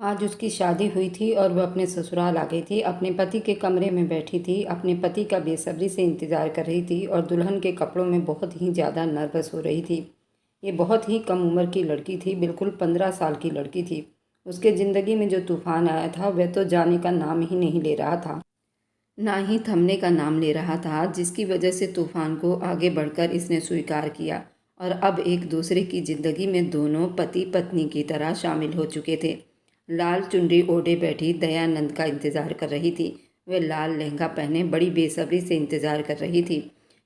आज उसकी शादी हुई थी और वह अपने ससुराल आ गई थी। अपने पति के कमरे में बैठी थी, अपने पति का बेसब्री से इंतज़ार कर रही थी और दुल्हन के कपड़ों में बहुत ही ज़्यादा नर्वस हो रही थी। ये बहुत ही कम उम्र की लड़की थी, बिल्कुल 15 साल की लड़की थी। उसके ज़िंदगी में जो तूफ़ान आया था वह तो जाने का नाम ही नहीं ले रहा था, ना ही थमने का नाम ले रहा था, जिसकी वजह से तूफ़ान को आगे बढ़कर इसने स्वीकार किया और अब एक दूसरे की ज़िंदगी में दोनों पति पत्नी की तरह शामिल हो चुके थे। लाल चुनरी ओढ़े बैठी दयानंद का इंतज़ार कर रही थी। वह लाल लहंगा पहने बड़ी बेसब्री से इंतज़ार कर रही थी।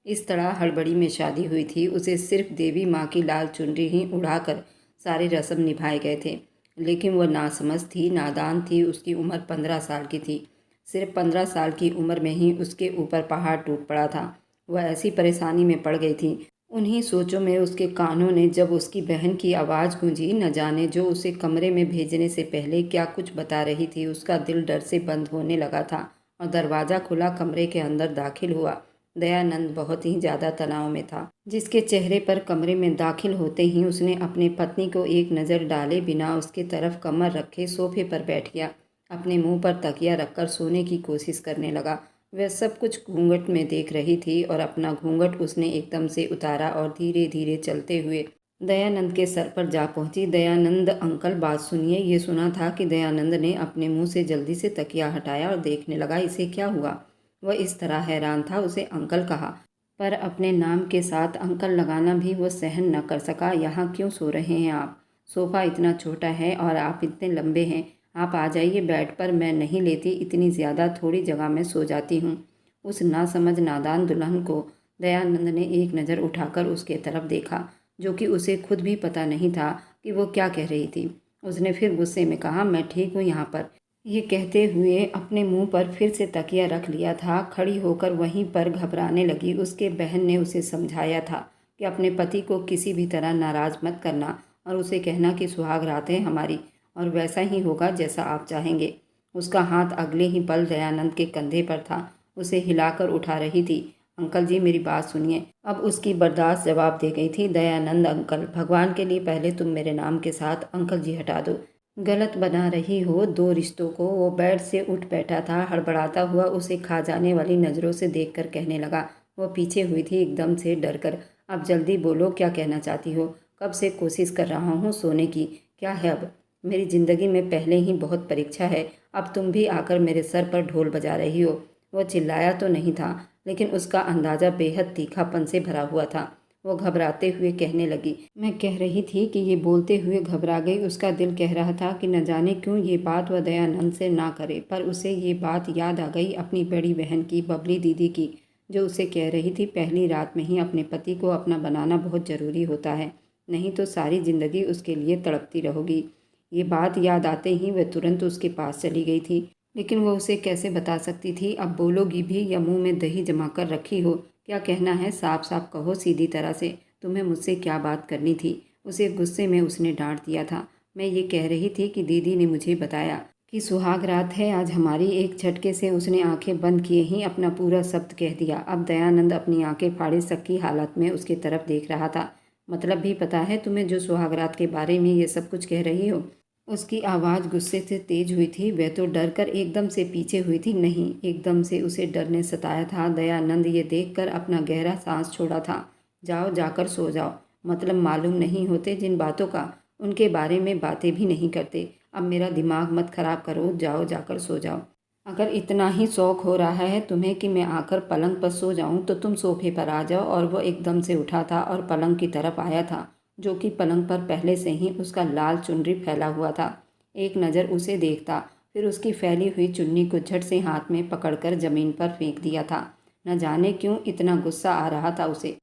इस तरह हड़बड़ी में शादी हुई थी। उसे सिर्फ देवी माँ की लाल चुनरी ही उड़ाकर सारे रस्म निभाए गए थे। लेकिन वह नासमझ थी, नादान थी। उसकी उम्र 15 साल की थी। सिर्फ 15 साल की उम्र में ही उसके ऊपर पहाड़ टूट पड़ा था। वह ऐसी परेशानी में पड़ गई थी। उन्हीं सोचों में उसके कानों ने जब उसकी बहन की आवाज़ गूंजी, न जाने जो उसे कमरे में भेजने से पहले क्या कुछ बता रही थी। उसका दिल डर से बंद होने लगा था और दरवाज़ा खुला कमरे के अंदर दाखिल हुआ। दयानंद बहुत ही ज़्यादा तनाव में था, जिसके चेहरे पर कमरे में दाखिल होते ही उसने अपने पत्नी को एक नज़र डाले बिना उसके तरफ कमर रखे सोफे पर बैठ गया। अपने मुंह पर तकिया रखकर सोने की कोशिश करने लगा। वह सब कुछ घूंघट में देख रही थी और अपना घूंघट उसने एकदम से उतारा और धीरे धीरे चलते हुए दयानंद के सर पर जा पहुंची। दयानंद अंकल, बात सुनिए। ये सुना था कि दयानंद ने अपने मुंह से जल्दी से तकिया हटाया और देखने लगा इसे क्या हुआ। वह इस तरह हैरान था, उसे अंकल कहा, पर अपने नाम के साथ अंकल लगाना भी वह सहन न कर सका। यहाँ क्यों सो रहे हैं आप? सोफ़ा इतना छोटा है और आप इतने लंबे हैं। आप आ जाइए बेड पर। मैं नहीं लेती, इतनी ज़्यादा थोड़ी जगह में सो जाती हूँ। उस नासमझ नादान दुल्हन को दयानंद ने एक नज़र उठाकर उसके तरफ देखा, जो कि उसे खुद भी पता नहीं था कि वो क्या कह रही थी। उसने फिर गुस्से में कहा, मैं ठीक हूँ यहाँ पर। ये कहते हुए अपने मुंह पर फिर से तकिया रख लिया था। खड़ी होकर वहीं पर घबराने लगी। उसके बहन ने उसे समझाया था कि अपने पति को किसी भी तरह नाराज़ मत करना और उसे कहना कि सुहाग रात है हमारी और वैसा ही होगा जैसा आप चाहेंगे। उसका हाथ अगले ही पल दयानंद के कंधे पर था। उसे हिलाकर उठा रही थी। अंकल जी, मेरी बात सुनिए। अब उसकी बर्दाश्त जवाब दे गई थी। दयानंद अंकल, भगवान के लिए पहले तुम मेरे नाम के साथ अंकल जी हटा दो। गलत बना रही हो दो रिश्तों को। वो बेड से उठ बैठा था, हड़बड़ाता हुआ उसे खा जाने वाली नज़रों से देखकर कहने लगा। वह पीछे हुई थी एकदम से डरकर। अब जल्दी बोलो, क्या कहना चाहती हो? कब से कोशिश कर रहा हूँ सोने की। क्या है अब? मेरी ज़िंदगी में पहले ही बहुत परीक्षा है, अब तुम भी आकर मेरे सर पर ढोल बजा रही हो। वह चिल्लाया तो नहीं था, लेकिन उसका अंदाज़ा बेहद तीखापन से भरा हुआ था। वो घबराते हुए कहने लगी, मैं कह रही थी कि ये बोलते हुए घबरा गई। उसका दिल कह रहा था कि न जाने क्यों ये बात वह दयानंद से ना करे, पर उसे ये बात याद आ गई अपनी बड़ी बहन की, बबली दीदी की, जो उसे कह रही थी पहली रात में ही अपने पति को अपना बनाना बहुत ज़रूरी होता है, नहीं तो सारी ज़िंदगी उसके लिए तड़पती रहोगी। ये बात याद आते ही वह तुरंत उसके पास चली गई थी, लेकिन वह उसे कैसे बता सकती थी? अब बोलोगी भी या मुंह में दही जमा कर रखी हो? क्या कहना है? साफ साफ कहो, सीधी तरह से। तुम्हें मुझसे क्या बात करनी थी? उसे गुस्से में उसने डांट दिया था। मैं ये कह रही थी कि दीदी ने मुझे बताया कि सुहाग रात है आज हमारी। एक झटके से उसने आंखें बंद किए ही अपना पूरा शब्द कह दिया। अब दयानंद अपनी आंखें फाड़े शक की हालत में उसकी तरफ देख रहा था। मतलब भी पता है तुम्हें, जो सुहाग रात के बारे में ये सब कुछ कह रही हो? उसकी आवाज़ गुस्से से तेज हुई थी। वह तो डर कर एकदम से पीछे हुई थी। नहीं, एकदम से उसे डर ने सताया था। दयानंद ये देखकर अपना गहरा सांस छोड़ा था। जाओ, जाकर सो जाओ। मतलब मालूम नहीं होते जिन बातों का, उनके बारे में बातें भी नहीं करते। अब मेरा दिमाग मत खराब करो, जाओ, जाकर सो जाओ। अगर इतना ही शौक हो रहा है तुम्हें कि मैं आकर पलंग पर सो जाऊं, तो तुम सोफे पर आ जाओ। और वह एकदम से उठा था और पलंग की तरफ आया था, जो कि पलंग पर पहले से ही उसका लाल चुनरी फैला हुआ था। एक नज़र उसे देखता, फिर उसकी फैली हुई चुन्नी को झट से हाथ में पकड़कर ज़मीन पर फेंक दिया था। न जाने क्यों इतना गुस्सा आ रहा था उसे।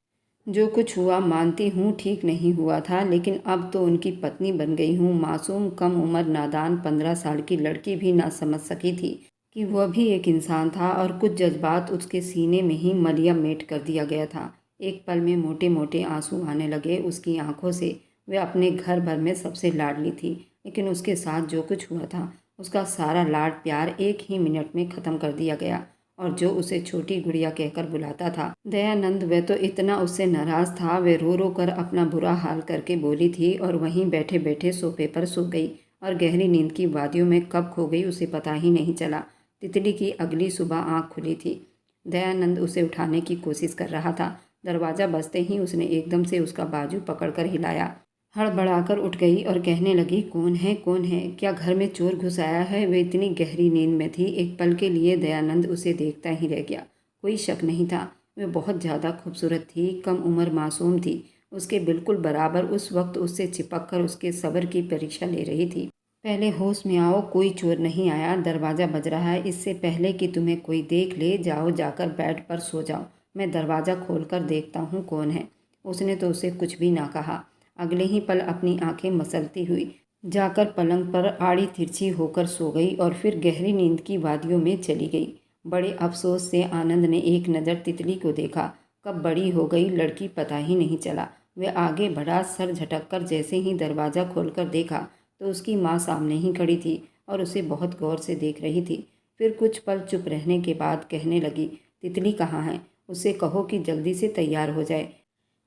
जो कुछ हुआ मानती हूँ ठीक नहीं हुआ था, लेकिन अब तो उनकी पत्नी बन गई हूँ। मासूम, कम उम्र, नादान 15 साल की लड़की भी ना समझ सकी थी कि वह भी एक इंसान था और कुछ जज्बात उसके सीने में ही मलिया मेट कर दिया गया था। एक पल में मोटे मोटे आंसू आने लगे उसकी आंखों से। वह अपने घर भर में सबसे लाडली थी, लेकिन उसके साथ जो कुछ हुआ था, उसका सारा लाड प्यार एक ही मिनट में ख़त्म कर दिया गया। और जो उसे छोटी गुड़िया कहकर बुलाता था दयानंद, वह तो इतना उससे नाराज़ था। वह रो रो कर अपना बुरा हाल करके बोली थी और वहीं बैठे बैठे सोफे पर सो गई। और गहरी नींद की वादियों में कब खो गई उसे पता ही नहीं चला। तितली की अगली सुबह आँख खुली थी। दयानंद उसे उठाने की कोशिश कर रहा था। दरवाज़ा बजते ही उसने एकदम से उसका बाजू पकड़कर हिलाया। हड़बड़ाकर उठ गई और कहने लगी, कौन है, कौन है? क्या घर में चोर घुस आया है? वह इतनी गहरी नींद में थी, एक पल के लिए दयानंद उसे देखता ही रह गया। कोई शक नहीं था, वह बहुत ज़्यादा खूबसूरत थी, कम उम्र, मासूम थी। उसके बिल्कुल बराबर उस वक्त उससे चिपक कर उसके सब्र की परीक्षा ले रही थी। पहले होश में आओ, कोई चोर नहीं आया, दरवाज़ा बज रहा है। इससे पहले कि तुम्हें कोई देख ले, जाओ, जाकर बेड पर सो जाओ, मैं दरवाज़ा खोलकर देखता हूँ कौन है। उसने तो उसे कुछ भी ना कहा। अगले ही पल अपनी आंखें मसलती हुई जाकर पलंग पर आड़ी तिरछी होकर सो गई और फिर गहरी नींद की वादियों में चली गई। बड़े अफसोस से आनंद ने एक नज़र तितली को देखा। कब बड़ी हो गई लड़की पता ही नहीं चला। वह आगे बढ़ा, सर झटक कर जैसे ही दरवाज़ा खोलकर देखा तो उसकी माँ सामने ही खड़ी थी और उसे बहुत गौर से देख रही थी। फिर कुछ पल चुप रहने के बाद कहने लगी, तितली कहाँ है? उससे कहो कि जल्दी से तैयार हो जाए।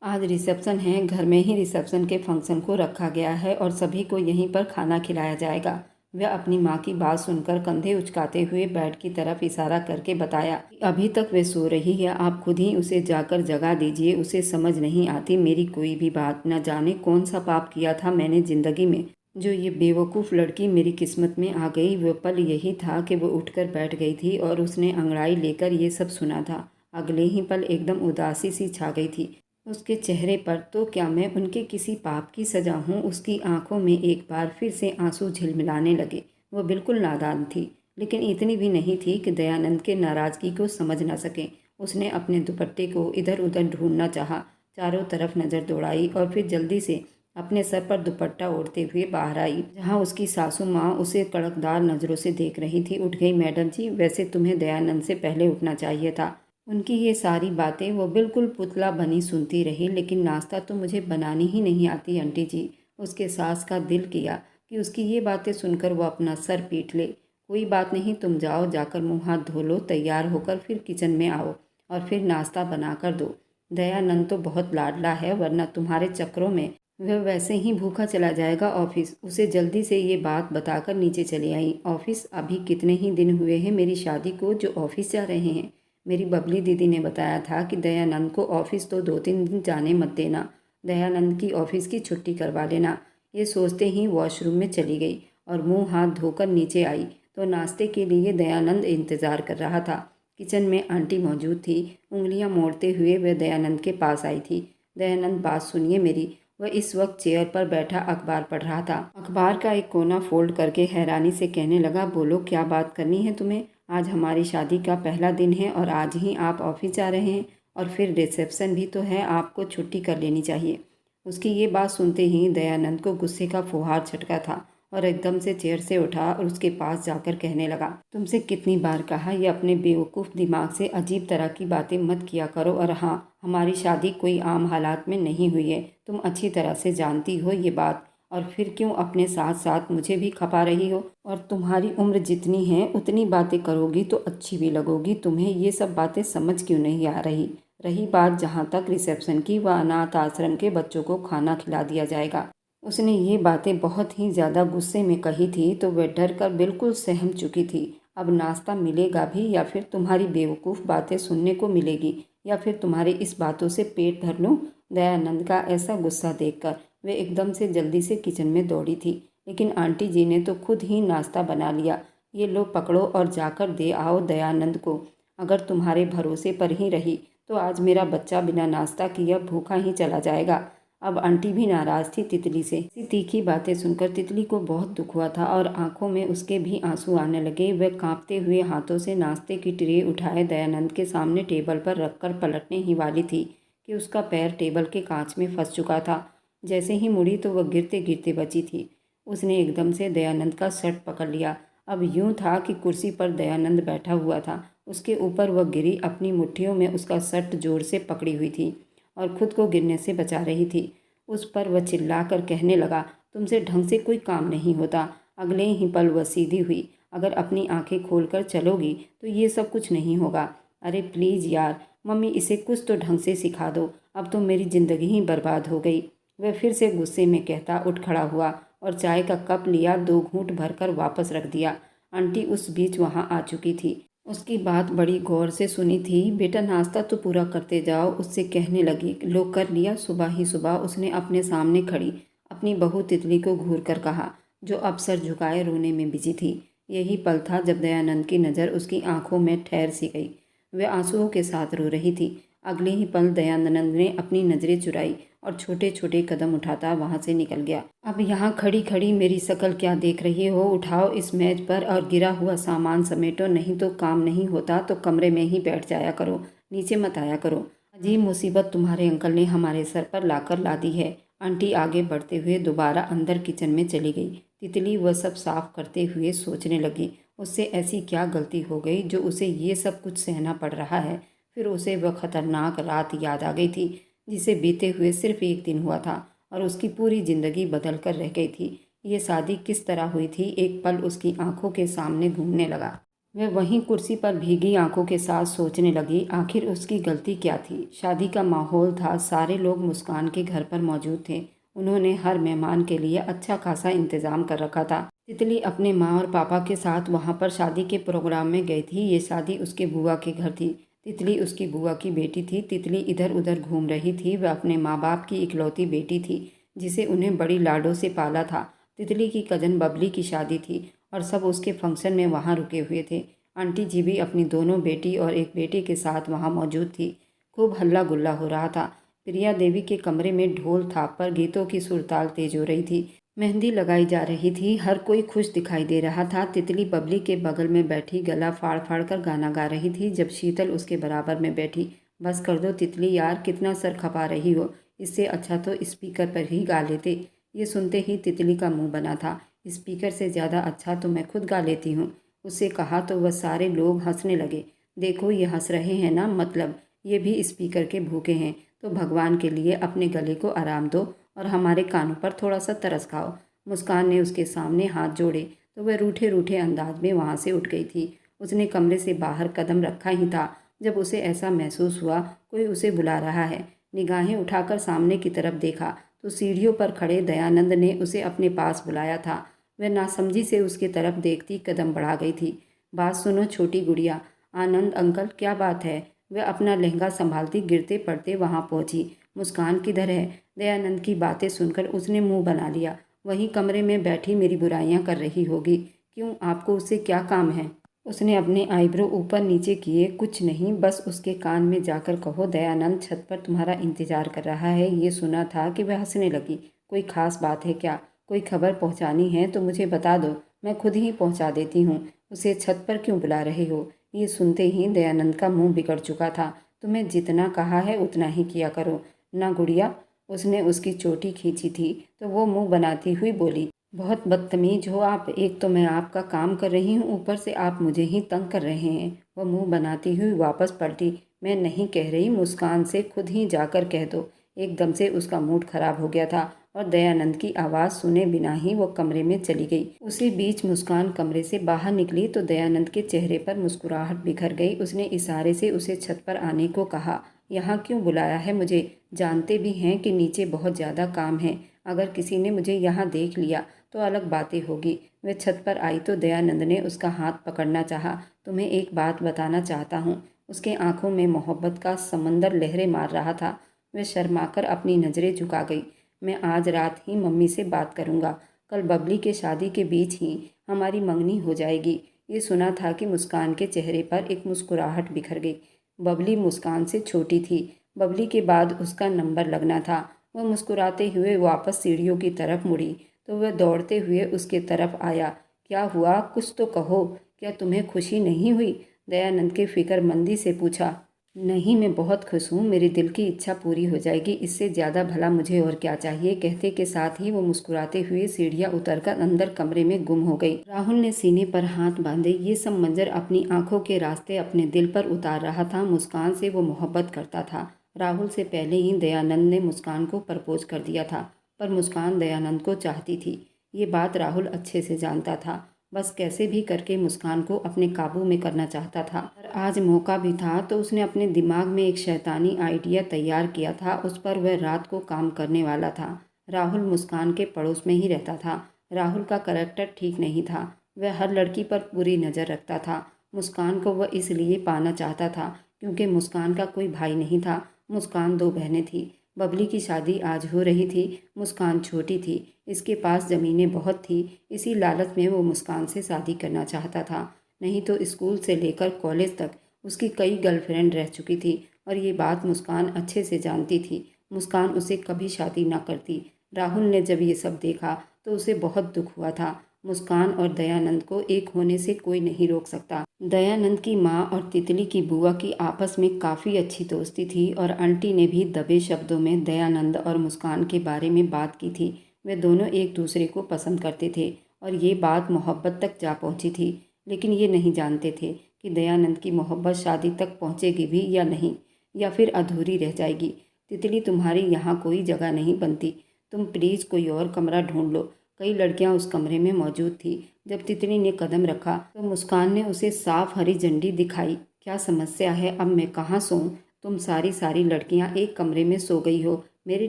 आज रिसेप्शन है, घर में ही रिसेप्शन के फंक्शन को रखा गया है और सभी को यहीं पर खाना खिलाया जाएगा। वह अपनी माँ की बात सुनकर कंधे उचकाते हुए बेड की तरफ इशारा करके बताया कि अभी तक वह सो रही है, आप खुद ही उसे जाकर जगा दीजिए। उसे समझ नहीं आती मेरी कोई भी बात। न जाने कौन सा पाप किया था मैंने ज़िंदगी में, जो ये बेवकूफ़ लड़की मेरी किस्मत में आ गई। वह पल यही था कि वो उठकर बैठ गई थी और उसने अंगड़ाई लेकर ये सब सुना था। अगले ही पल एकदम उदासी सी छा गई थी उसके चेहरे पर। तो क्या मैं उनके किसी पाप की सजा हूँ? उसकी आंखों में एक बार फिर से आंसू झिलमिलाने लगे। वो बिल्कुल नादान थी, लेकिन इतनी भी नहीं थी कि दयानंद के नाराज़गी को समझ न सके। उसने अपने दुपट्टे को इधर उधर ढूंढना चाहा, चारों तरफ नज़र दौड़ाई और फिर जल्दी से अपने सर पर दुपट्टा ओढ़ते हुए बाहर आई, जहाँ उसकी सासू माँ उसे कड़कदार नज़रों से देख रही थी। उठ गई मैडम जी, वैसे तुम्हें दयानंद से पहले उठना चाहिए था। उनकी ये सारी बातें वो बिल्कुल पुतला बनी सुनती रही। लेकिन नाश्ता तो मुझे बनानी ही नहीं आती आंटी जी। उसके सास का दिल किया कि उसकी ये बातें सुनकर वो अपना सर पीट ले। कोई बात नहीं, तुम जाओ, जाकर मुंह हाथ धो लो, तैयार होकर फिर किचन में आओ और फिर नाश्ता बना कर दो। दयानंद तो बहुत लाडला है, वरना तुम्हारे चक्करों में वह वैसे ही भूखा चला जाएगा ऑफिस। उसे जल्दी से ये बात बताकर नीचे चली आई। ऑफिस? अभी कितने ही दिन हुए हैं मेरी शादी को जो ऑफिस जा रहे हैं? मेरी बबली दीदी ने बताया था कि दयानंद को ऑफिस तो 2-3 दिन जाने मत देना, दयानंद की ऑफिस की छुट्टी करवा लेना। ये सोचते ही वॉशरूम में चली गई और मुंह हाथ धोकर नीचे आई तो नाश्ते के लिए दयानंद इंतज़ार कर रहा था। किचन में आंटी मौजूद थी। उंगलियां मोड़ते हुए वह दयानंद के पास आई थी। दयानंद, बात सुनिए मेरी। वह इस वक्त चेयर पर बैठा अखबार पढ़ रहा था। अखबार का एक कोना फोल्ड करके हैरानी से कहने लगा, बोलो क्या बात करनी है तुम्हें? आज हमारी शादी का पहला दिन है और आज ही आप ऑफिस जा रहे हैं और फिर रिसेप्शन भी तो है, आपको छुट्टी कर लेनी चाहिए। उसकी ये बात सुनते ही दयानंद को गुस्से का फुहार छटका था और एकदम से चेयर से उठा और उसके पास जाकर कहने लगा, तुमसे कितनी बार कहा ये अपने बेवकूफ़ दिमाग से अजीब तरह की बातें मत किया करो। और हाँ, हमारी शादी कोई आम हालात में नहीं हुई है, तुम अच्छी तरह से जानती हो ये बात। और फिर क्यों अपने साथ साथ मुझे भी खपा रही हो? और तुम्हारी उम्र जितनी है उतनी बातें करोगी तो अच्छी भी लगोगी। तुम्हें ये सब बातें समझ क्यों नहीं आ रही? रही बात जहाँ तक रिसेप्शन की, वह अनाथ आश्रम के बच्चों को खाना खिला दिया जाएगा। उसने ये बातें बहुत ही ज़्यादा गुस्से में कही थी तो वह डर कर बिल्कुल सहम चुकी थी। अब नाश्ता मिलेगा भी या फिर तुम्हारी बेवकूफ़ बातें सुनने को मिलेगी या फिर तुम्हारी इस बातों से पेट भर लूँ? दयानंद का ऐसा गुस्सा देखकर वे एकदम से जल्दी से किचन में दौड़ी थी। लेकिन आंटी जी ने तो खुद ही नाश्ता बना लिया, ये लो पकड़ो और जाकर दे आओ दयानंद को। अगर तुम्हारे भरोसे पर ही रही तो आज मेरा बच्चा बिना नाश्ता किए भूखा ही चला जाएगा। अब आंटी भी नाराज़ थी तितली से। ऐसी तीखी बातें सुनकर तितली को बहुत दुख हुआ था और आंखों में उसके भी आंसू आने लगे। वह कांपते हुए हाथों से नाश्ते की ट्रे उठाए दयानंद के सामने टेबल पर रखकर पलटने ही वाली थी कि उसका पैर टेबल के कांच में फंस चुका था। जैसे ही मुड़ी तो वह गिरते गिरते बची थी। उसने एकदम से दयानंद का शर्ट पकड़ लिया। अब यूं था कि कुर्सी पर दयानंद बैठा हुआ था, उसके ऊपर वह गिरी अपनी मुट्ठियों में उसका शर्ट जोर से पकड़ी हुई थी और खुद को गिरने से बचा रही थी। उस पर वह चिल्लाकर कहने लगा, तुमसे ढंग से कोई काम नहीं होता। अगले ही पल वह सीधी हुई। अगर अपनी आंखें खोलकर चलोगी तो ये सब कुछ नहीं होगा। अरे प्लीज़ यार, मम्मी इसे कुछ तो ढंग से सिखा दो, अब तो मेरी ज़िंदगी ही बर्बाद हो गई। वह फिर से गुस्से में कहता उठ खड़ा हुआ और चाय का कप लिया, 2 घूंट भरकर वापस रख दिया। आंटी उस बीच वहाँ आ चुकी थी। उसकी बात बड़ी गौर से सुनी थी। बेटा नाश्ता तो पूरा करते जाओ, उससे कहने लगी। लो कर लिया। सुबह ही सुबह उसने अपने सामने खड़ी अपनी बहू तितली को घूर कर कहा, जो अब सर झुकाए रोने में बिजी थी। यही पल था जब दयानंद की नज़र उसकी आंखों में ठहर सी गई। वह आंसुओं के साथ रो रही थी। अगले ही पल दयानंद ने अपनी नज़रें चुराई और छोटे छोटे कदम उठाता वहाँ से निकल गया। अब यहाँ खड़ी खड़ी मेरी शक्ल क्या देख रही हो? उठाओ इस मेज पर और गिरा हुआ सामान समेटो, नहीं तो काम नहीं होता तो कमरे में ही बैठ जाया करो, नीचे मत आया करो। अजीब मुसीबत तुम्हारे अंकल ने हमारे सर पर लाकर ला दी है। आंटी आगे बढ़ते हुए दोबारा अंदर किचन में चली गई। तितली वह सब साफ करते हुए सोचने लगी, उससे ऐसी क्या गलती हो गई जो उसे ये सब कुछ सहना पड़ रहा है। फिर उसे वह खतरनाक रात याद आ गई थी जिसे बीते हुए सिर्फ एक दिन हुआ था और उसकी पूरी जिंदगी बदल कर रह गई थी। ये शादी किस तरह हुई थी, एक पल उसकी आंखों के सामने घूमने लगा। वह वहीं कुर्सी पर भीगी आंखों के साथ सोचने लगी, आखिर उसकी गलती क्या थी। शादी का माहौल था, सारे लोग मुस्कान के घर पर मौजूद थे। उन्होंने हर मेहमान के लिए अच्छा खासा इंतजाम कर रखा था। तितली अपने माँ और पापा के साथ वहाँ पर शादी के प्रोग्राम में गई थी। ये शादी उसके बुआ के घर थी। तितली उसकी बुआ की बेटी थी। तितली इधर उधर घूम रही थी। वह अपने माँ बाप की इकलौती बेटी थी जिसे उन्हें बड़ी लाडों से पाला था। तितली की कजन बबली की शादी थी और सब उसके फंक्शन में वहाँ रुके हुए थे। आंटी जी भी अपनी दोनों बेटी और एक बेटे के साथ वहाँ मौजूद थी। खूब हल्ला गुल्ला हो रहा था। प्रिया देवी के कमरे में ढोल थाप पर गीतों की सुरताल तेज हो रही थी। मेहंदी लगाई जा रही थी। हर कोई खुश दिखाई दे रहा था। तितली बबली के बगल में बैठी गला फाड़ फाड़ कर गाना गा रही थी जब शीतल उसके बराबर में बैठी। बस कर दो तितली यार, कितना सर खपा रही हो, इससे अच्छा तो स्पीकर पर ही गा लेते। ये सुनते ही तितली का मुंह बना था। स्पीकर से ज़्यादा अच्छा तो मैं खुद गा लेती हूँ, उससे कहा तो वह सारे लोग हंसने लगे। देखो ये हंस रहे हैं ना, मतलब ये भी स्पीकर के भूखे हैं, तो भगवान के लिए अपने गले को आराम दो और हमारे कानों पर थोड़ा सा तरस खाओ। मुस्कान ने उसके सामने हाथ जोड़े तो वह रूठे रूठे अंदाज में वहाँ से उठ गई थी। उसने कमरे से बाहर कदम रखा ही था जब उसे ऐसा महसूस हुआ कोई उसे बुला रहा है। निगाहें उठाकर सामने की तरफ देखा तो सीढ़ियों पर खड़े दयानंद ने उसे अपने पास बुलाया था। वह नासमझी से उसकी तरफ देखती कदम बढ़ा गई थी। बात सुनो छोटी गुड़िया। आनंद अंकल, क्या बात है? वह अपना लहंगा संभालती गिरते पड़ते वहाँ पहुँची। मुस्कान किधर है? दयानंद की बातें सुनकर उसने मुंह बना लिया। वहीं कमरे में बैठी मेरी बुराइयां कर रही होगी। क्यों, आपको उससे क्या काम है? उसने अपने आईब्रो ऊपर नीचे किए। कुछ नहीं, बस उसके कान में जाकर कहो दयानंद छत पर तुम्हारा इंतजार कर रहा है। ये सुना था कि वह हंसने लगी। कोई खास बात है क्या? कोई खबर पहुंचानी है तो मुझे बता दो, मैं खुद ही पहुंचा देती हूँ। उसे छत पर क्यों बुला रहे हो? ये सुनते ही दयानंद का मुंह बिगड़ चुका था। तुम्हें जितना कहा है उतना ही किया करो ना गुड़िया। उसने उसकी चोटी खींची थी तो वो मुंह बनाती हुई बोली, बहुत बदतमीज हो आप। एक तो मैं आपका काम कर रही हूँ, ऊपर से आप मुझे ही तंग कर रहे हैं। वह मुंह बनाती हुई वापस पलटी। मैं नहीं कह रही, मुस्कान से खुद ही जाकर कह दो। एकदम से उसका मूड खराब हो गया था और दयानंद की आवाज़ सुने बिना ही वो कमरे में चली गई। उसी बीच मुस्कान कमरे से बाहर निकली तो दयानंद के चेहरे पर मुस्कुराहट बिखर गई। उसने इशारे से उसे छत पर आने को कहा। यहाँ क्यों बुलाया है मुझे? जानते भी हैं कि नीचे बहुत ज़्यादा काम है। अगर किसी ने मुझे यहाँ देख लिया तो अलग बातें होगी। वह छत पर आई तो दयानंद ने उसका हाथ पकड़ना चाहा। तुम्हें एक बात बताना चाहता हूँ। उसके आंखों में मोहब्बत का समंदर लहरें मार रहा था। वह शर्माकर अपनी नज़रें झुका गई। मैं आज रात ही मम्मी से बात करूँगा। कल बबली के शादी के बीच ही हमारी मंगनी हो जाएगी। ये सुना था कि मुस्कान के चेहरे पर एक मुस्कुराहट बिखर गई। बबली मुस्कान से छोटी थी। बबली के बाद उसका नंबर लगना था। वह मुस्कुराते हुए वापस सीढ़ियों की तरफ मुड़ी तो वह दौड़ते हुए उसके तरफ आया। क्या हुआ, कुछ तो कहो। क्या तुम्हें खुशी नहीं हुई? दयानंद के फिक्रमंदी से पूछा। नहीं, मैं बहुत खुश हूँ। मेरे दिल की इच्छा पूरी हो जाएगी, इससे ज़्यादा भला मुझे और क्या चाहिए। कहते के साथ ही वो मुस्कुराते हुए सीढ़ियाँ उतरकर अंदर कमरे में गुम हो गई। राहुल ने सीने पर हाथ बांधे ये सब मंजर अपनी आंखों के रास्ते अपने दिल पर उतार रहा था। मुस्कान से वो मोहब्बत करता था। राहुल से पहले ही दयानंद ने मुस्कान को प्रपोज कर दिया था, पर मुस्कान दयानंद को चाहती थी। ये बात राहुल अच्छे से जानता था। बस कैसे भी करके मुस्कान को अपने काबू में करना चाहता था। पर आज मौका भी था तो उसने अपने दिमाग में एक शैतानी आइडिया तैयार किया था। उस पर वह रात को काम करने वाला था। राहुल मुस्कान के पड़ोस में ही रहता था। राहुल का करैक्टर ठीक नहीं था। वह हर लड़की पर बुरी नज़र रखता था। मुस्कान को वह इसलिए पाना चाहता था क्योंकि मुस्कान का कोई भाई नहीं था। मुस्कान 2 बहनें थीं। बबली की शादी आज हो रही थी। मुस्कान छोटी थी। इसके पास ज़मीनें बहुत थी। इसी लालच में वो मुस्कान से शादी करना चाहता था। नहीं तो स्कूल से लेकर कॉलेज तक उसकी कई गर्लफ्रेंड रह चुकी थी और ये बात मुस्कान अच्छे से जानती थी। मुस्कान उसे कभी शादी ना करती। राहुल ने जब ये सब देखा तो उसे बहुत दुख हुआ था। मुस्कान और दयानंद को एक होने से कोई नहीं रोक सकता। दयानंद की माँ और तितली की बुआ की आपस में काफ़ी अच्छी दोस्ती थी और आंटी ने भी दबे शब्दों में दयानंद और मुस्कान के बारे में बात की थी। वे दोनों एक दूसरे को पसंद करते थे और ये बात मोहब्बत तक जा पहुंची थी। लेकिन ये नहीं जानते थे कि दयानंद की मोहब्बत शादी तक पहुंचेगी भी या नहीं, या फिर अधूरी रह जाएगी। तितली, तुम्हारी यहाँ कोई जगह नहीं बनती। तुम प्लीज़ कोई और कमरा ढूंढ लो। कई लड़कियां उस कमरे में मौजूद थी। जब तितली ने कदम रखा तो मुस्कान ने उसे साफ हरी झंडी दिखाई। क्या समस्या है? अब मैं कहाँ सोऊं? तुम सारी लड़कियां एक कमरे में सो गई हो, मेरे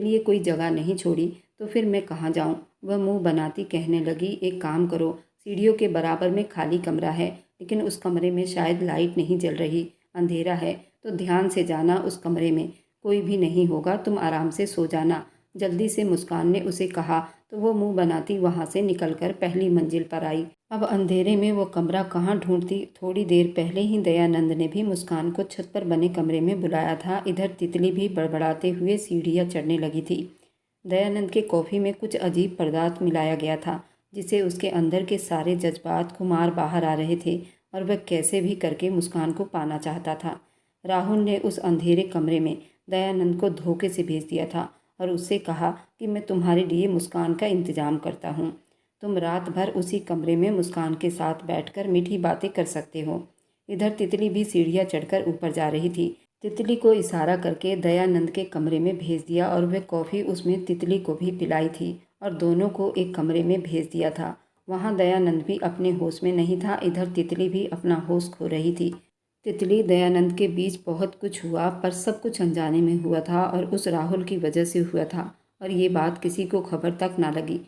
लिए कोई जगह नहीं छोड़ी, तो फिर मैं कहाँ जाऊं? वह मुंह बनाती कहने लगी, एक काम करो, सीढ़ियों के बराबर में खाली कमरा है, लेकिन उस कमरे में शायद लाइट नहीं जल रही, अंधेरा है, तो ध्यान से जाना, उस कमरे में कोई भी नहीं होगा, तुम आराम से सो जाना। जल्दी से मुस्कान ने उसे कहा तो वो मुंह बनाती वहां से निकलकर पहली मंजिल पर आई। अब अंधेरे में वो कमरा कहाँ ढूंढती? थोड़ी देर पहले ही दयानंद ने भी मुस्कान को छत पर बने कमरे में बुलाया था। इधर तितली भी बड़बड़ाते हुए सीढ़ियाँ चढ़ने लगी थी। दयानंद के कॉफ़ी में कुछ अजीब पदार्थ मिलाया गया था जिससे उसके अंदर के सारे जज्बात खुमार बाहर आ रहे थे और वह कैसे भी करके मुस्कान को पाना चाहता था। राहुल ने उस अंधेरे कमरे में दयानंद को धोखे से भेज दिया था और उससे कहा कि मैं तुम्हारे लिए मुस्कान का इंतज़ाम करता हूँ। तुम रात भर उसी कमरे में मुस्कान के साथ बैठकर मीठी बातें कर सकते हो। इधर तितली भी सीढ़ियाँ चढ़कर ऊपर जा रही थी। तितली को इशारा करके दयानंद के कमरे में भेज दिया और वह कॉफ़ी उसमें तितली को भी पिलाई थी और दोनों को एक कमरे में भेज दिया था। वहाँ दयानंद भी अपने होश में नहीं था। इधर तितली भी अपना होश खो रही थी। तितली, दयानंद के बीच बहुत कुछ हुआ पर सब कुछ अनजाने में हुआ था और उस राहुल की वजह से हुआ था और ये बात किसी को खबर तक ना लगी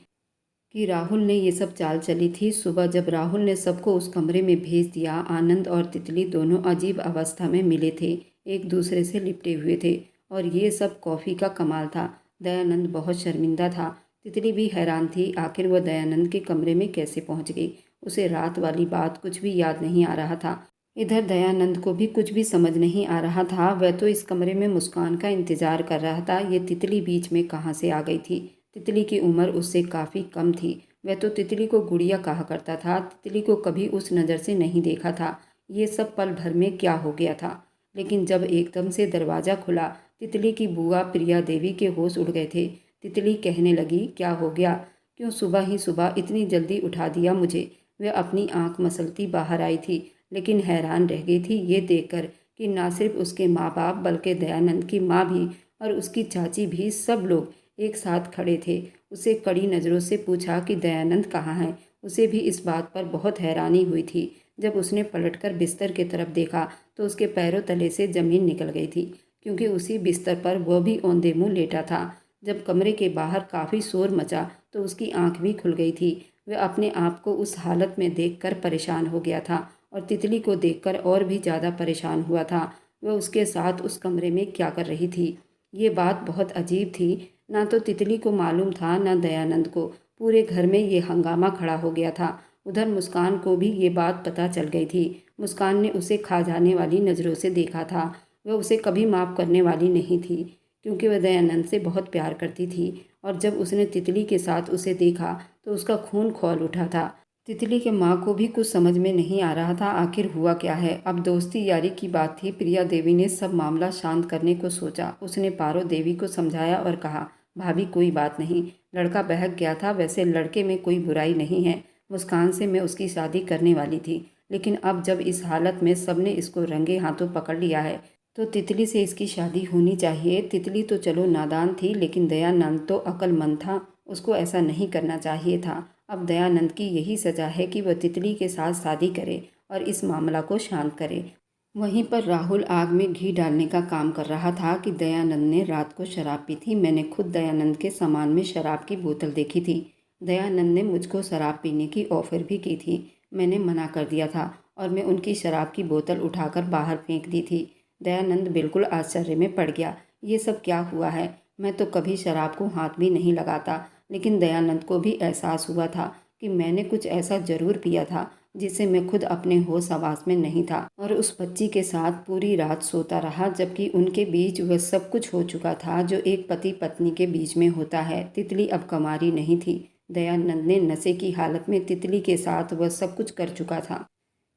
कि राहुल ने ये सब चाल चली थी। सुबह जब राहुल ने सबको उस कमरे में भेज दिया, आनंद और तितली दोनों अजीब अवस्था में मिले थे, एक दूसरे से लिपटे हुए थे और ये सब कॉफ़ी का कमाल था। दयानंद बहुत शर्मिंदा था। तितली भी हैरान थी, आखिर वह दयानंद के कमरे में कैसे पहुंच गई। उसे रात वाली बात कुछ भी याद नहीं आ रहा था। इधर दयानंद को भी कुछ भी समझ नहीं आ रहा था। वह तो इस कमरे में मुस्कान का इंतजार कर रहा था। ये तितली बीच में कहाँ से आ गई थी? तितली की उम्र उससे काफ़ी कम थी। वह तो तितली को गुड़िया कहा करता था। तितली को कभी उस नज़र से नहीं देखा था। ये सब पल भर में क्या हो गया था? लेकिन जब एकदम से दरवाज़ा खुला, तितली की बुआ प्रिया देवी के होश उड़ गए थे। तितली कहने लगी, क्या हो गया? क्यों सुबह ही सुबह इतनी जल्दी उठा दिया मुझे? वह अपनी आंख मसलती बाहर आई थी, लेकिन हैरान रह गई थी ये देखकर कि ना सिर्फ उसके माँ बाप बल्कि दयानंद की माँ भी और उसकी चाची भी, सब लोग एक साथ खड़े थे। उसे कड़ी नज़रों से पूछा कि दयानंद कहाँ है। उसे भी इस बात पर बहुत हैरानी हुई थी। जब उसने पलटकर बिस्तर की तरफ देखा तो उसके पैरों तले से ज़मीन निकल गई थी, क्योंकि उसी बिस्तर पर वह भी औंधे मुँह लेटा था। जब कमरे के बाहर काफ़ी शोर मचा तो उसकी आंख भी खुल गई थी। वह अपने आप को उस हालत में देखकर परेशान हो गया था और तितली को देखकर और भी ज़्यादा परेशान हुआ था। वह उसके साथ उस कमरे में क्या कर रही थी? ये बात बहुत अजीब थी। ना तो तितली को मालूम था, ना दयानंद को। पूरे घर में ये हंगामा खड़ा हो गया था। उधर मुस्कान को भी ये बात पता चल गई थी। मुस्कान ने उसे खा जाने वाली नज़रों से देखा था। वह उसे कभी माफ़ करने वाली नहीं थी, क्योंकि वह दयानंद से बहुत प्यार करती थी और जब उसने तितली के साथ उसे देखा तो उसका खून खौल उठा था। तितली के माँ को भी कुछ समझ में नहीं आ रहा था, आखिर हुआ क्या है। अब दोस्ती यारी की बात थी। प्रिया देवी ने सब मामला शांत करने को सोचा। उसने पारो देवी को समझाया और कहा, भाभी कोई बात नहीं, लड़का बहक गया था, वैसे लड़के में कोई बुराई नहीं है। मुस्कान से मैं उसकी शादी करने वाली थी, लेकिन अब जब इस हालत में सबने इसको रंगे हाथों पकड़ लिया है तो तितली से इसकी शादी होनी चाहिए। तितली तो चलो नादान थी, लेकिन दयानंद तो अक्लमंद था, उसको ऐसा नहीं करना चाहिए था। अब दयानंद की यही सज़ा है कि वह तितली के साथ शादी करे और इस मामला को शांत करे। वहीं पर राहुल आग में घी डालने का काम कर रहा था कि दयानंद ने रात को शराब पी थी। मैंने खुद दयानंद के सामान में शराब की बोतल देखी थी। दयानंद ने मुझको शराब पीने की ऑफ़र भी की थी। मैंने मना कर दिया था और मैं उनकी शराब की बोतल उठाकर बाहर फेंक दी थी। दयानंद बिल्कुल आश्चर्य में पड़ गया। ये सब क्या हुआ है? मैं तो कभी शराब को हाथ भी नहीं लगाता, लेकिन दयानंद को भी एहसास हुआ था कि मैंने कुछ ऐसा ज़रूर पिया था जिससे मैं खुद अपने होश हवास में नहीं था और उस बच्ची के साथ पूरी रात सोता रहा, जबकि उनके बीच वह सब कुछ हो चुका था जो एक पति पत्नी के बीच में होता है। तितली अब कुंवारी नहीं थी। दयानंद ने नशे की हालत में तितली के साथ वह सब कुछ कर चुका था।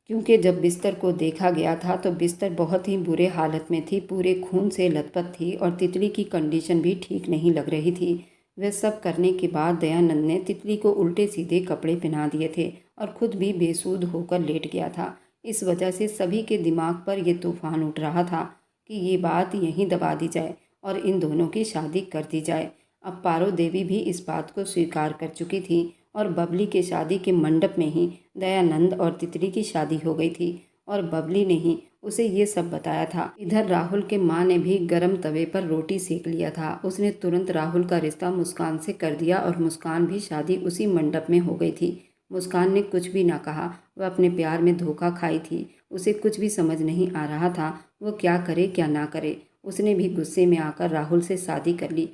क्योंकि जब बिस्तर को देखा गया था तो बिस्तर बहुत ही बुरे हालत में थी, पूरे खून से लथपथ थी और तितली की कंडीशन भी ठीक नहीं लग रही थी। वह सब करने के बाद दयानंद ने तितली को उल्टे सीधे कपड़े पहना दिए थे और खुद भी बेसुध होकर लेट गया था। इस वजह से सभी के दिमाग पर यह तूफान उठ रहा था कि ये बात यहीं दबा दी जाए और इन दोनों की शादी कर दी जाए। अब पारो देवी भी इस बात को स्वीकार कर चुकी थी और बबली के शादी के मंडप में ही दयानंद और तितली की शादी हो गई थी और बबली ने ही उसे ये सब बताया था। इधर राहुल के माँ ने भी गरम तवे पर रोटी सेक लिया था। उसने तुरंत राहुल का रिश्ता मुस्कान से कर दिया और मुस्कान भी शादी उसी मंडप में हो गई थी। मुस्कान ने कुछ भी ना कहा। वह अपने प्यार में धोखा खाई थी। उसे कुछ भी समझ नहीं आ रहा था वो क्या करे क्या ना करे। उसने भी गुस्से में आकर राहुल से शादी कर ली।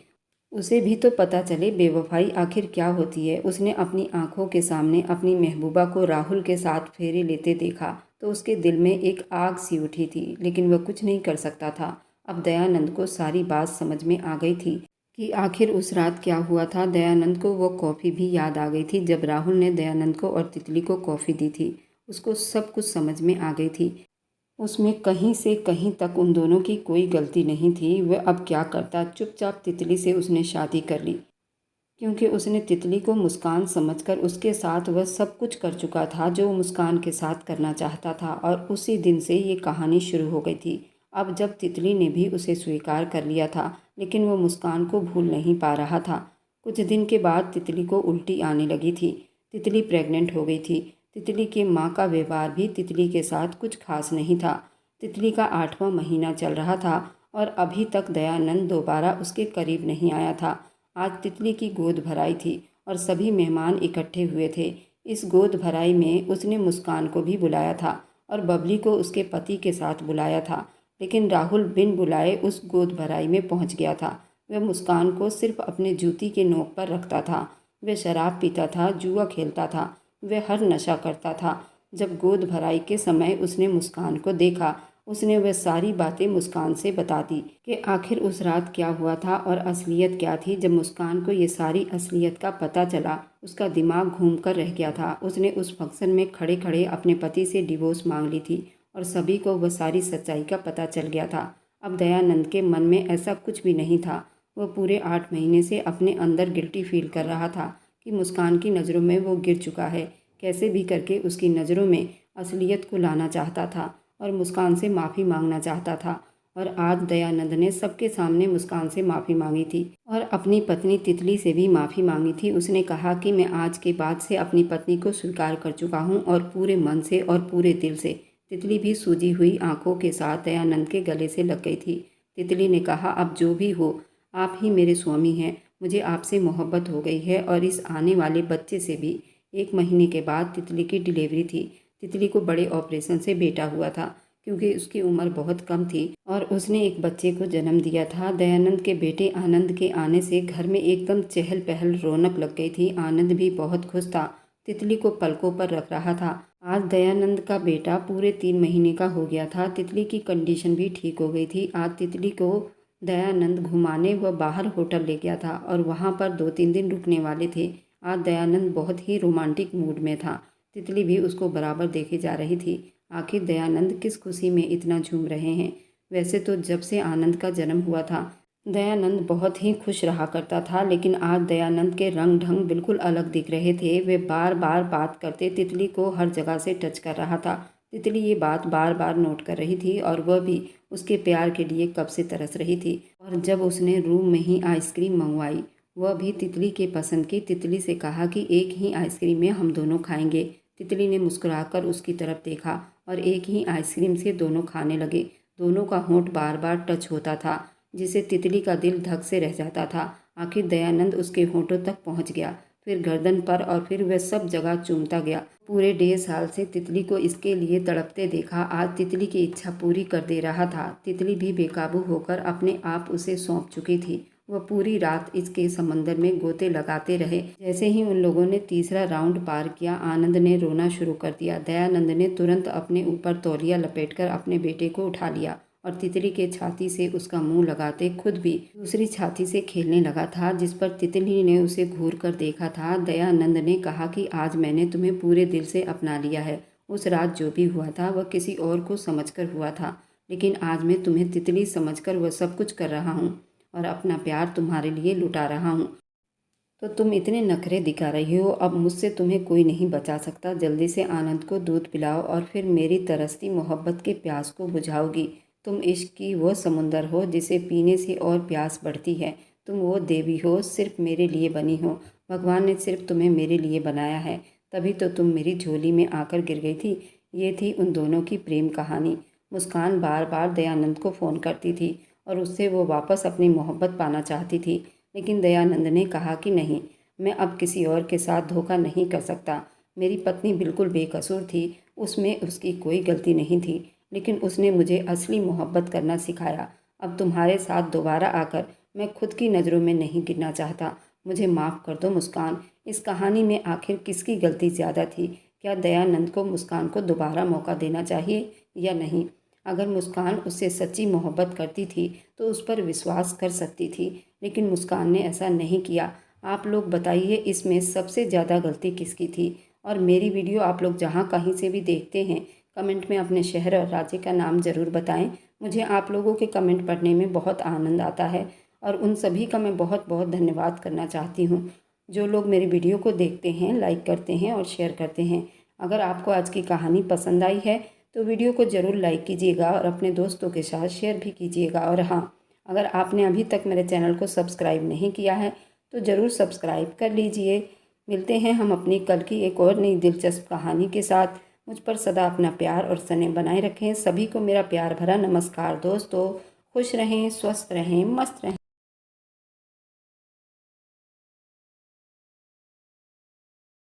उसे भी तो पता चले बेवफाई आखिर क्या होती है। उसने अपनी आंखों के सामने अपनी महबूबा को राहुल के साथ फेरे लेते देखा तो उसके दिल में एक आग सी उठी थी, लेकिन वह कुछ नहीं कर सकता था। अब दयानंद को सारी बात समझ में आ गई थी कि आखिर उस रात क्या हुआ था। दयानंद को वो कॉफ़ी भी याद आ गई थी जब राहुल ने दयानंद को और तितली को कॉफ़ी दी थी। उसको सब कुछ समझ में आ गई थी। उसमें कहीं से कहीं तक उन दोनों की कोई गलती नहीं थी। वह अब क्या करता, चुपचाप तितली से उसने शादी कर ली, क्योंकि उसने तितली को मुस्कान समझकर उसके साथ वह सब कुछ कर चुका था जो वो मुस्कान के साथ करना चाहता था और उसी दिन से ये कहानी शुरू हो गई थी। अब जब तितली ने भी उसे स्वीकार कर लिया था, लेकिन वह मुस्कान को भूल नहीं पा रहा था। कुछ दिन के बाद तितली को उल्टी आने लगी थी। तितली प्रेग्नेंट हो गई थी। तितली की माँ का व्यवहार भी तितली के साथ कुछ खास नहीं था। तितली का 8वां महीना चल रहा था और अभी तक दयानंद दोबारा उसके करीब नहीं आया था। आज तितली की गोद भराई थी और सभी मेहमान इकट्ठे हुए थे। इस गोद भराई में उसने मुस्कान को भी बुलाया था और बबली को उसके पति के साथ बुलाया था, लेकिन राहुल बिन बुलाए उस गोद भराई में पहुंच गया था। वह मुस्कान को सिर्फ अपने जूती के नोक पर रखता था। वह शराब पीता था, जुआ खेलता था, वह हर नशा करता था। जब गोद भराई के समय उसने मुस्कान को देखा, उसने वह सारी बातें मुस्कान से बता दी कि आखिर उस रात क्या हुआ था और असलियत क्या थी। जब मुस्कान को ये सारी असलियत का पता चला, उसका दिमाग घूम कर रह गया था। उसने उस फंक्शन में खड़े खड़े अपने पति से डिवोर्स मांग ली थी और सभी को वह सारी सच्चाई का पता चल गया था। अब दयानंद के मन में ऐसा कुछ भी नहीं था। वह पूरे 8 महीने से अपने अंदर गिल्टी फील कर रहा था कि मुस्कान की नज़रों में वो गिर चुका है। कैसे भी करके उसकी नज़रों में असलियत को लाना चाहता था और मुस्कान से माफ़ी मांगना चाहता था। और आज दयानंद ने सबके सामने मुस्कान से माफ़ी मांगी थी और अपनी पत्नी तितली से भी माफ़ी मांगी थी। उसने कहा कि मैं आज के बाद से अपनी पत्नी को स्वीकार कर चुका हूँ और पूरे मन से और पूरे दिल से। तितली भी सूजी हुई आंखों के साथ दयानंद के गले से लग गई थी। तितली ने कहा, अब जो भी हो, आप ही मेरे स्वामी हैं। मुझे आपसे मोहब्बत हो गई है और इस आने वाले बच्चे से भी। 1 महीने के बाद तितली की डिलीवरी थी। तितली को बड़े ऑपरेशन से बेटा हुआ था, क्योंकि उसकी उम्र बहुत कम थी और उसने एक बच्चे को जन्म दिया था। दयानंद के बेटे आनंद के आने से घर में एकदम चहल पहल, रौनक लग गई थी। आनंद भी बहुत खुश था, तितली को पलकों पर रख रहा था। आज दयानंद का बेटा पूरे 3 महीने का हो गया था। तितली की कंडीशन भी ठीक हो गई थी। आज तितली को दयानंद घुमाने व बाहर होटल ले गया था और वहाँ पर 2-3 दिन रुकने वाले थे। आज दयानंद बहुत ही रोमांटिक मूड में था। तितली भी उसको बराबर देखे जा रही थी। आखिर दयानंद किस खुशी में इतना झूम रहे हैं। वैसे तो जब से आनंद का जन्म हुआ था, दयानंद बहुत ही खुश रहा करता था, लेकिन आज दयानंद के रंग ढंग बिल्कुल अलग दिख रहे थे। वे बार बार बात करते तितली को हर जगह से टच कर रहा था। तितली ये बात बार बार नोट कर रही थी और वह भी उसके प्यार के लिए कब से तरस रही थी। और जब उसने रूम में ही आइसक्रीम मंगवाई, वह भी तितली के पसंद की, तितली से कहा कि एक ही आइसक्रीम में हम दोनों खाएंगे। तितली ने मुस्कुराकर उसकी तरफ देखा और एक ही आइसक्रीम से दोनों खाने लगे। दोनों का होंठ बार बार टच होता था, जिससे तितली का दिल धक से रह जाता था। आखिर दयानंद उसके होंठों तक पहुंच गया, फिर गर्दन पर, और फिर वह सब जगह चूमता गया। पूरे 1.5 साल से तितली को इसके लिए तड़पते देखा आज तितली की इच्छा पूरी कर दे रहा था। तितली भी बेकाबू होकर अपने आप उसे सौंप चुकी थी। वह पूरी रात इसके समंदर में गोते लगाते रहे। जैसे ही उन लोगों ने तीसरा राउंड पार किया, आनंद ने रोना शुरू कर दिया। दयानंद ने तुरंत अपने ऊपर तौलिया लपेटकर अपने बेटे को उठा लिया और तितली के छाती से उसका मुंह लगाते खुद भी दूसरी छाती से खेलने लगा था, जिस पर तितली ने उसे घूर कर देखा था। दयानंद ने कहा कि आज मैंने तुम्हें पूरे दिल से अपना लिया है। उस रात जो भी हुआ था वह किसी और को समझकर हुआ था, लेकिन आज मैं तुम्हें तितली समझकर वह सब कुछ कर रहा हूँ और अपना प्यार तुम्हारे लिए लुटा रहा हूँ। तो तुम इतने नखरे दिखा रही हो, अब मुझसे तुम्हें कोई नहीं बचा सकता। जल्दी से आनंद को दूध पिलाओ और फिर मेरी तरसती मोहब्बत के प्यास को बुझाओगी। तुम इश्क की वो समुंदर हो जिसे पीने से और प्यास बढ़ती है। तुम वो देवी हो, सिर्फ मेरे लिए बनी हो। भगवान ने सिर्फ तुम्हें मेरे लिए बनाया है, तभी तो तुम मेरी झोली में आकर गिर गई थी। ये थी उन दोनों की प्रेम कहानी। मुस्कान बार बार दयानंद को फ़ोन करती थी और उससे वो वापस अपनी मोहब्बत पाना चाहती थी, लेकिन दयानंद ने कहा कि नहीं, मैं अब किसी और के साथ धोखा नहीं कर सकता। मेरी पत्नी बिल्कुल बेकसूर थी, उसमें उसकी कोई गलती नहीं थी, लेकिन उसने मुझे असली मोहब्बत करना सिखाया। अब तुम्हारे साथ दोबारा आकर मैं खुद की नज़रों में नहीं गिरना चाहता। मुझे माफ़ कर दो मुस्कान। इस कहानी में आखिर किसकी गलती ज़्यादा थी? क्या दयानंद को मुस्कान को दोबारा मौका देना चाहिए या नहीं? अगर मुस्कान उससे सच्ची मोहब्बत करती थी तो उस पर विश्वास कर सकती थी, लेकिन मुस्कान ने ऐसा नहीं किया। आप लोग बताइए, इसमें सबसे ज़्यादा गलती किसकी थी? और मेरी वीडियो आप लोग जहाँ कहीं से भी देखते हैं, कमेंट में अपने शहर और राज्य का नाम ज़रूर बताएं। मुझे आप लोगों के कमेंट पढ़ने में बहुत आनंद आता है और उन सभी का मैं बहुत बहुत धन्यवाद करना चाहती हूँ जो लोग मेरी वीडियो को देखते हैं, लाइक करते हैं और शेयर करते हैं। अगर आपको आज की कहानी पसंद आई है तो वीडियो को ज़रूर लाइक कीजिएगा और अपने दोस्तों के साथ शेयर भी कीजिएगा। और हाँ, अगर आपने अभी तक मेरे चैनल को सब्सक्राइब नहीं किया है तो ज़रूर सब्सक्राइब कर लीजिए। मिलते हैं हम अपनी कल की एक और नई दिलचस्प कहानी के साथ। मुझ पर सदा अपना प्यार और स्नेह बनाए रखें। सभी को मेरा प्यार भरा नमस्कार। दोस्तों, खुश रहें, स्वस्थ रहें, मस्त रहें।